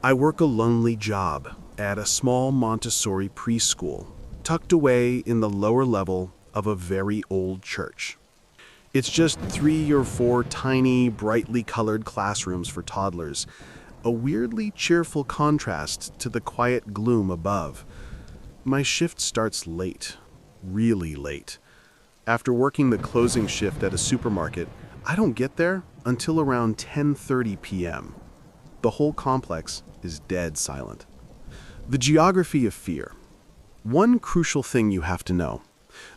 I work a lonely job at a small Montessori preschool, tucked away in the lower level of a very old church. It's just 3 or 4 tiny, brightly colored classrooms for toddlers, a weirdly cheerful contrast to the quiet gloom above. My shift starts late, really late. After working the closing shift at a supermarket, I don't get there until around 10:30 p.m. The whole complex is dead silent. The geography of fear. One crucial thing you have to know.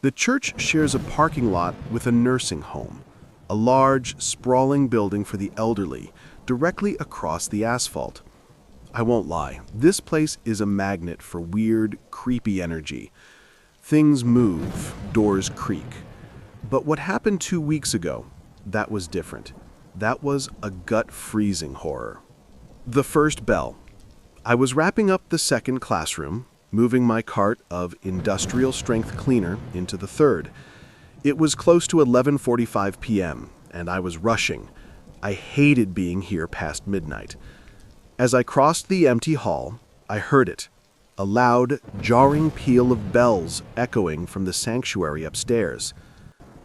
The church shares a parking lot with a nursing home, a large, sprawling building for the elderly, directly across the asphalt. I won't lie, this place is a magnet for weird, creepy energy. Things move, doors creak. But what happened 2 weeks ago, that was different. That was a gut-freezing horror. The first bell. I was wrapping up the second classroom, moving my cart of industrial-strength cleaner into the third. It was close to 11:45 p.m., and I was rushing. I hated being here past midnight. As I crossed the empty hall, I heard it, a loud, jarring peal of bells echoing from the sanctuary upstairs.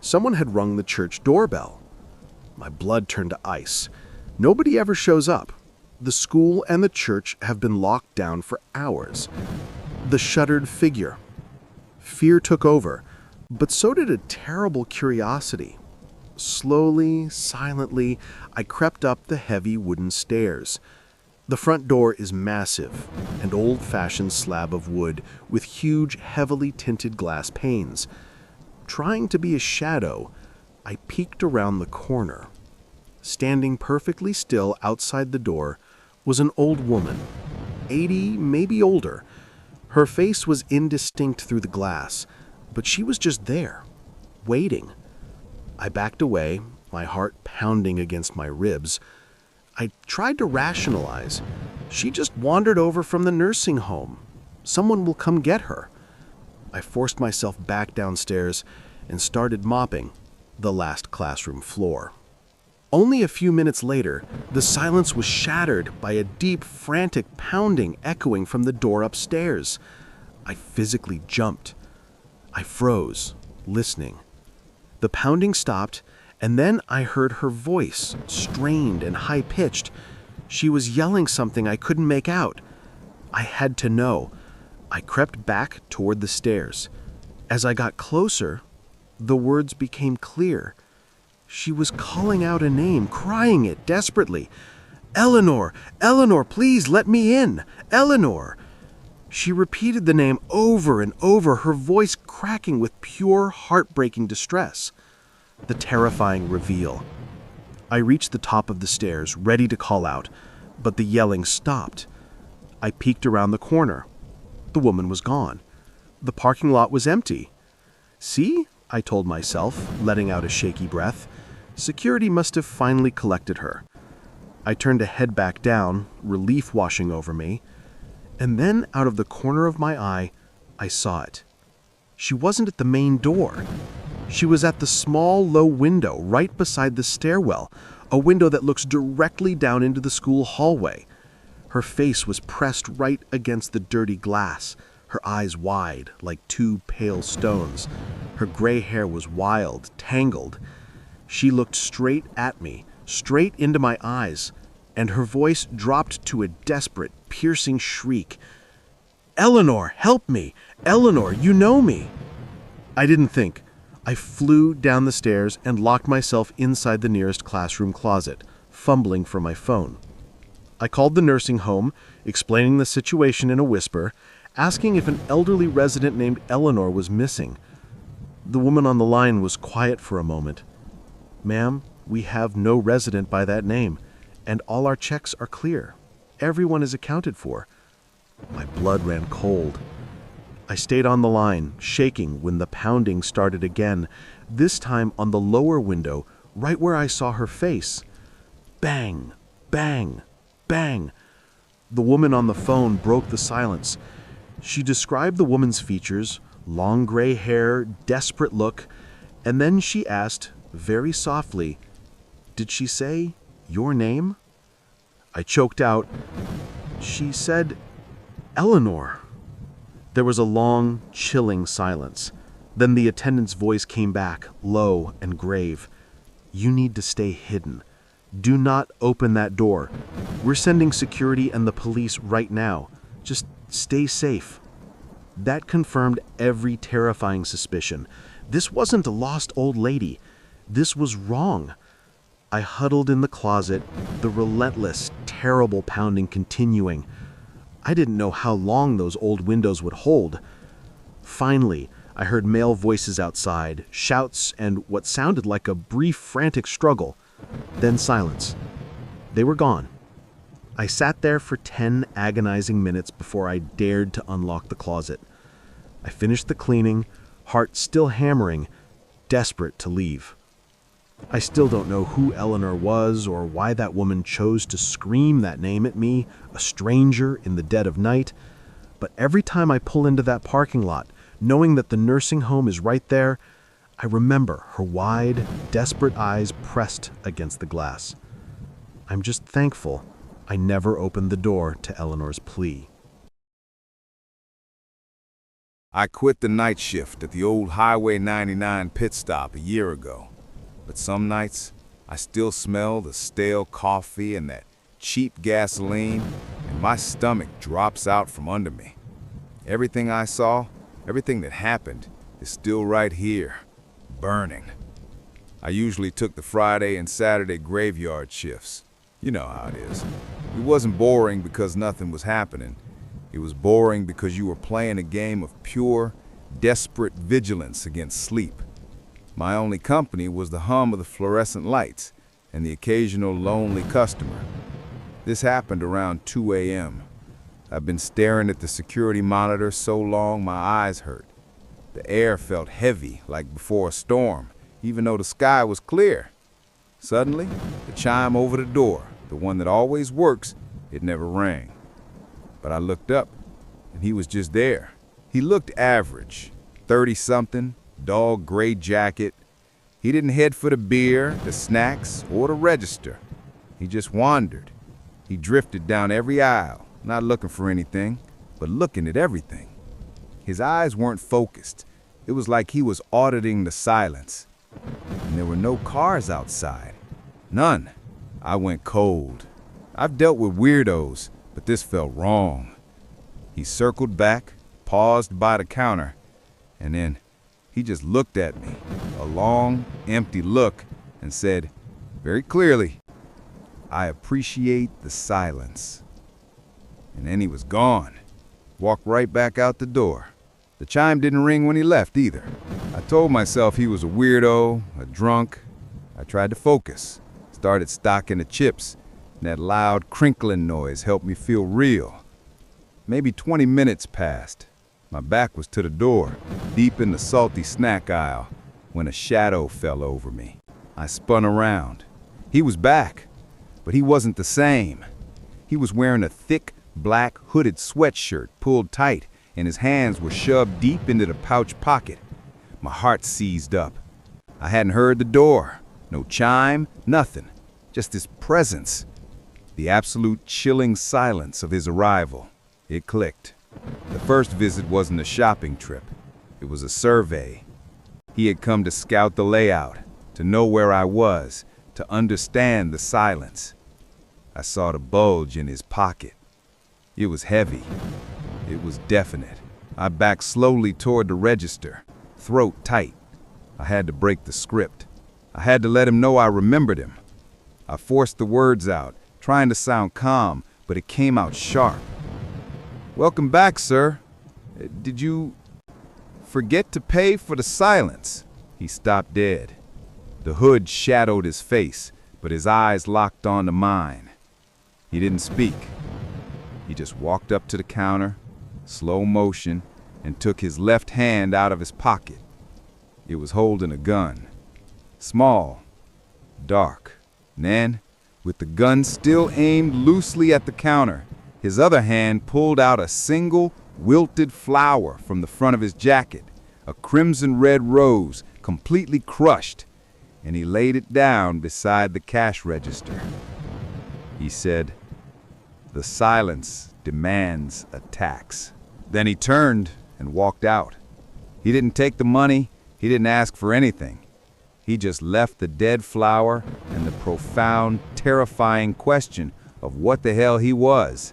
Someone had rung the church doorbell. My blood turned to ice. Nobody ever shows up. The school and the church have been locked down for hours. The shuttered figure. Fear took over, but so did a terrible curiosity. Slowly, silently, I crept up the heavy wooden stairs. The front door is massive, an old-fashioned slab of wood with huge, heavily tinted glass panes. Trying to be a shadow, I peeked around the corner. Standing perfectly still outside the door was an old woman, 80, maybe older. Her face was indistinct through the glass, but she was just there, waiting. I backed away, my heart pounding against my ribs. I tried to rationalize. She just wandered over from the nursing home. Someone will come get her. I forced myself back downstairs and started mopping the last classroom floor. Only a few minutes later, the silence was shattered by a deep, frantic pounding echoing from the door upstairs. I physically jumped. I froze, listening. The pounding stopped, and then I heard her voice, strained and high-pitched. She was yelling something I couldn't make out. I had to know. I crept back toward the stairs. As I got closer, the words became clear. She was calling out a name, crying it desperately. "Eleanor! Eleanor, please let me in! Eleanor!" She repeated the name over and over, her voice cracking with pure, heartbreaking distress. The terrifying reveal. I reached the top of the stairs, ready to call out, but the yelling stopped. I peeked around the corner. The woman was gone. The parking lot was empty. "See?" I told myself, letting out a shaky breath. Security must have finally collected her. I turned to head back down, relief washing over me. And then, out of the corner of my eye, I saw it. She wasn't at the main door. She was at the small, low window right beside the stairwell, a window that looks directly down into the school hallway. Her face was pressed right against the dirty glass, her eyes wide, like two pale stones. Her gray hair was wild, tangled. She looked straight at me, straight into my eyes, and her voice dropped to a desperate, piercing shriek. "Eleanor, help me! Eleanor, you know me!" I didn't think. I flew down the stairs and locked myself inside the nearest classroom closet, fumbling for my phone. I called the nursing home, explaining the situation in a whisper, asking if an elderly resident named Eleanor was missing. The woman on the line was quiet for a moment. "Ma'am, we have no resident by that name, and all our checks are clear. Everyone is accounted for." My blood ran cold. I stayed on the line, shaking when the pounding started again, this time on the lower window, right where I saw her face. Bang, bang, bang. The woman on the phone broke the silence. She described the woman's features, long gray hair, desperate look, and then she asked, very softly, "Did she say your name?" I choked out, She said, "Eleanor." There was a long, chilling silence. Then the attendant's voice came back, low and grave. "You need to stay hidden. Do not open that door. We're sending security and the police right now. Just stay safe." That confirmed every terrifying suspicion. This wasn't a lost old lady. This was wrong. I huddled in the closet, the relentless, terrible pounding continuing. I didn't know how long those old windows would hold. Finally, I heard male voices outside, shouts, and what sounded like a brief, frantic struggle. Then silence. They were gone. I sat there for 10 agonizing minutes before I dared to unlock the closet. I finished the cleaning, heart still hammering, desperate to leave. I still don't know who Eleanor was or why that woman chose to scream that name at me, a stranger in the dead of night. But every time I pull into that parking lot, knowing that the nursing home is right there, I remember her wide, desperate eyes pressed against the glass. I'm just thankful I never opened the door to Eleanor's plea. I quit the night shift at the old Highway 99 pit stop a year ago. But some nights, I still smell the stale coffee and that cheap gasoline, and my stomach drops out from under me. Everything I saw, everything that happened, is still right here, burning. I usually took the Friday and Saturday graveyard shifts. You know how it is. It wasn't boring because nothing was happening. It was boring because you were playing a game of pure, desperate vigilance against sleep. My only company was the hum of the fluorescent lights and the occasional lonely customer. This happened around 2 a.m. I've been staring at the security monitor so long my eyes hurt. The air felt heavy, like before a storm, even though the sky was clear. Suddenly, the chime over the door, the one that always works, it never rang. But I looked up, and he was just there. He looked average, 30-something, dull gray jacket. He didn't head for the beer, the snacks, or the register. He just wandered. He drifted down every aisle, not looking for anything, but looking at everything. His eyes weren't focused. It was like he was auditing the silence. And there were no cars outside. None. I went cold. I've dealt with weirdos, but this felt wrong. He circled back, paused by the counter, and then he just looked at me, a long, empty look, and said, very clearly, "I appreciate the silence." And then he was gone, walked right back out the door. The chime didn't ring when he left either. I told myself he was a weirdo, a drunk. I tried to focus, started stocking the chips, and that loud crinkling noise helped me feel real. Maybe 20 minutes passed. My back was to the door, deep in the salty snack aisle, when a shadow fell over me. I spun around. He was back, but he wasn't the same. He was wearing a thick, black, hooded sweatshirt pulled tight, and his hands were shoved deep into the pouch pocket. My heart seized up. I hadn't heard the door. No chime, nothing. Just his presence. The absolute chilling silence of his arrival. It clicked. The first visit wasn't a shopping trip. It was a survey. He had come to scout the layout, to know where I was, to understand the silence. I saw the bulge in his pocket. It was heavy. It was definite. I backed slowly toward the register, throat tight. I had to break the script. I had to let him know I remembered him. I forced the words out, trying to sound calm, but it came out sharp. "Welcome back, sir. Did you forget to pay for the silence?" He stopped dead. The hood shadowed his face, but his eyes locked onto mine. He didn't speak. He just walked up to the counter, slow motion, and took his left hand out of his pocket. It was holding a gun. Small, dark. And then, with the gun still aimed loosely at the counter, his other hand pulled out a single, wilted flower from the front of his jacket, a crimson-red rose, completely crushed, and he laid it down beside the cash register. He said, The silence demands attacks. Then he turned and walked out. He didn't take the money, he didn't ask for anything. He just left the dead flower and the profound, terrifying question of what the hell he was.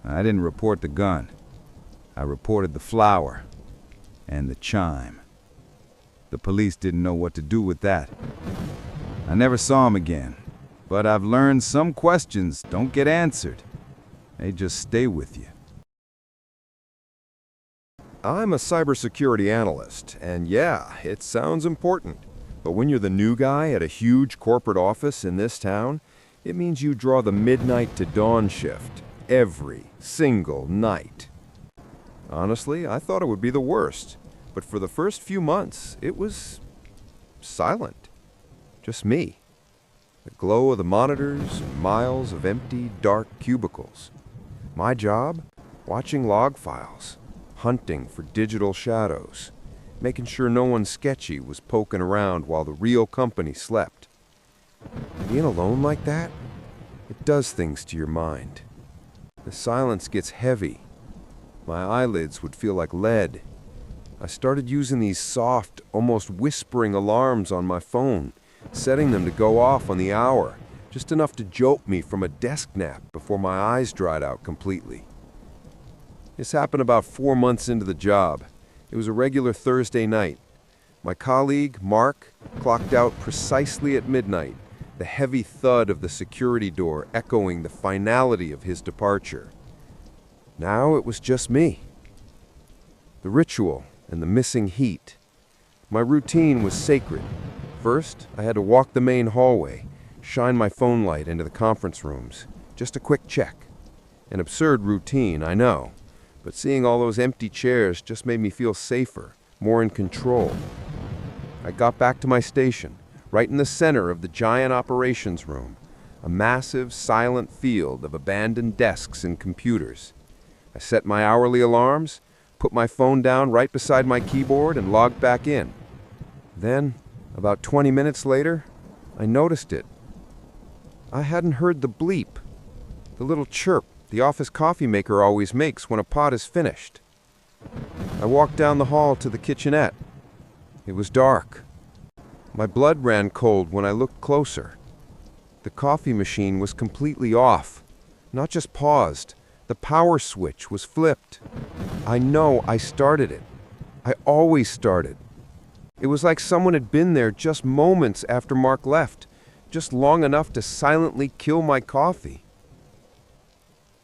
I didn't report the gun. I reported the flower and the chime. The police didn't know what to do with that. I never saw him again, but I've learned some questions don't get answered. They just stay with you. I'm a cybersecurity analyst, and yeah, it sounds important. But when you're the new guy at a huge corporate office in this town, it means you draw the midnight to dawn shift every single night. Honestly, I thought it would be the worst, but for the first few months, it was silent. Just me. The glow of the monitors and miles of empty, dark cubicles. My job? Watching log files, hunting for digital shadows, making sure no one sketchy was poking around while the real company slept. Being alone like that, it does things to your mind. The silence gets heavy. My eyelids would feel like lead. I started using these soft, almost whispering alarms on my phone, setting them to go off on the hour, just enough to jolt me from a desk nap before my eyes dried out completely. This happened about 4 months into the job. It was a regular Thursday night. My colleague, Mark, clocked out precisely at midnight, the heavy thud of the security door echoing the finality of his departure. Now it was just me. The ritual and the missing heat. My routine was sacred. First, I had to walk the main hallway, shine my phone light into the conference rooms. Just a quick check. An absurd routine, I know, but seeing all those empty chairs just made me feel safer, more in control. I got back to my station, right in the center of the giant operations room, a massive, silent field of abandoned desks and computers. I set my hourly alarms, put my phone down right beside my keyboard, and logged back in. Then, about 20 minutes later, I noticed it. I hadn't heard the bleep, the little chirp the office coffee maker always makes when a pot is finished. I walked down the hall to the kitchenette. It was dark. My blood ran cold when I looked closer. The coffee machine was completely off, not just paused. The power switch was flipped. I know I started it. I always started. It was like someone had been there just moments after Mark left, just long enough to silently kill my coffee.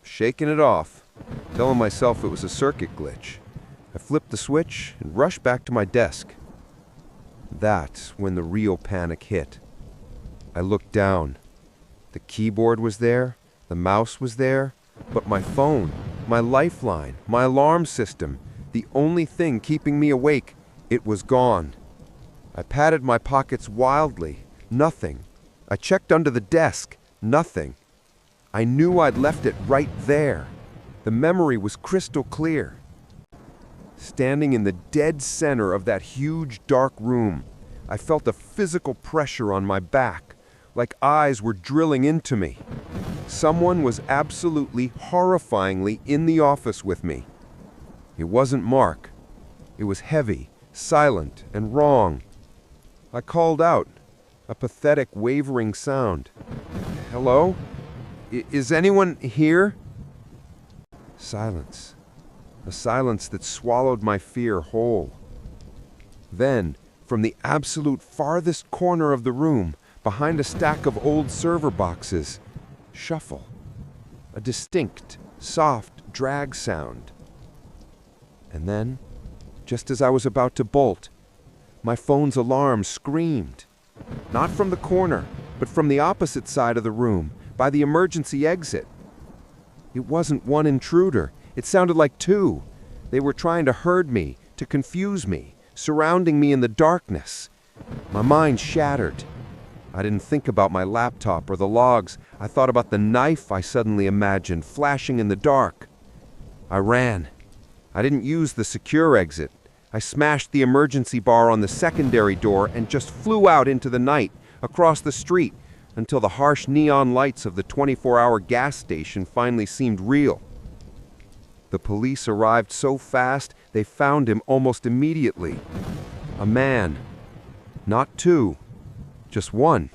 Shaking it off, telling myself it was a circuit glitch, I flipped the switch and rushed back to my desk. That's when the real panic hit. I looked down. The keyboard was there, the mouse was there, but my phone, my lifeline, my alarm system, the only thing keeping me awake, it was gone. I patted my pockets wildly. Nothing. I checked under the desk. Nothing. I knew I'd left it right there. The memory was crystal clear. Standing in the dead center of that huge dark room, I felt a physical pressure on my back, like eyes were drilling into me. Someone was absolutely horrifyingly in the office with me. It wasn't Mark. It was heavy, silent, and wrong. I called out, a pathetic, wavering sound. Hello? Is anyone here? Silence. A silence that swallowed my fear whole. Then, from the absolute farthest corner of the room, behind a stack of old server boxes, shuffle. A distinct, soft drag sound. And then, just as I was about to bolt, my phone's alarm screamed. Not from the corner, but from the opposite side of the room, by the emergency exit. It wasn't one intruder. It sounded like two. They were trying to herd me, to confuse me, surrounding me in the darkness. My mind shattered. I didn't think about my laptop or the logs. I thought about the knife I suddenly imagined flashing in the dark. I ran. I didn't use the secure exit. I smashed the emergency bar on the secondary door and just flew out into the night, across the street, until the harsh neon lights of the 24-hour gas station finally seemed real. The police arrived so fast, they found him almost immediately. A man. Not two, just one.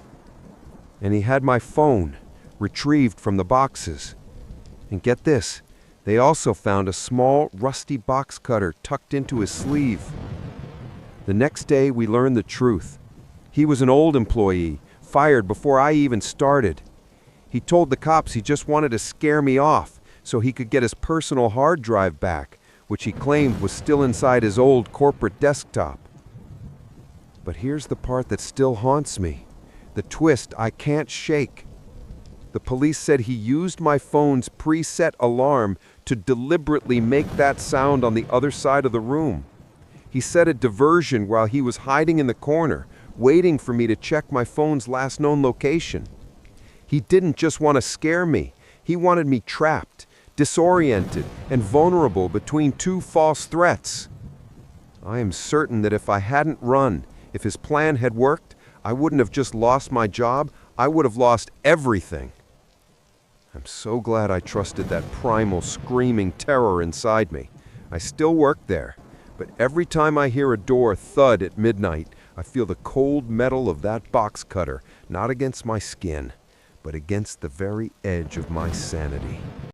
And he had my phone, retrieved from the boxes. And get this, they also found a small, rusty box cutter tucked into his sleeve. The next day, we learned the truth. He was an old employee, fired before I even started. He told the cops he just wanted to scare me off so he could get his personal hard drive back, which he claimed was still inside his old corporate desktop. But here's the part that still haunts me, the twist I can't shake. The police said he used my phone's preset alarm to deliberately make that sound on the other side of the room. He set a diversion while he was hiding in the corner, waiting for me to check my phone's last known location. He didn't just want to scare me. He wanted me trapped, disoriented, and vulnerable between two false threats. I am certain that if I hadn't run, if his plan had worked, I wouldn't have just lost my job, I would have lost everything. I'm so glad I trusted that primal, screaming terror inside me. I still work there, but every time I hear a door thud at midnight, I feel the cold metal of that box cutter, not against my skin, but against the very edge of my sanity.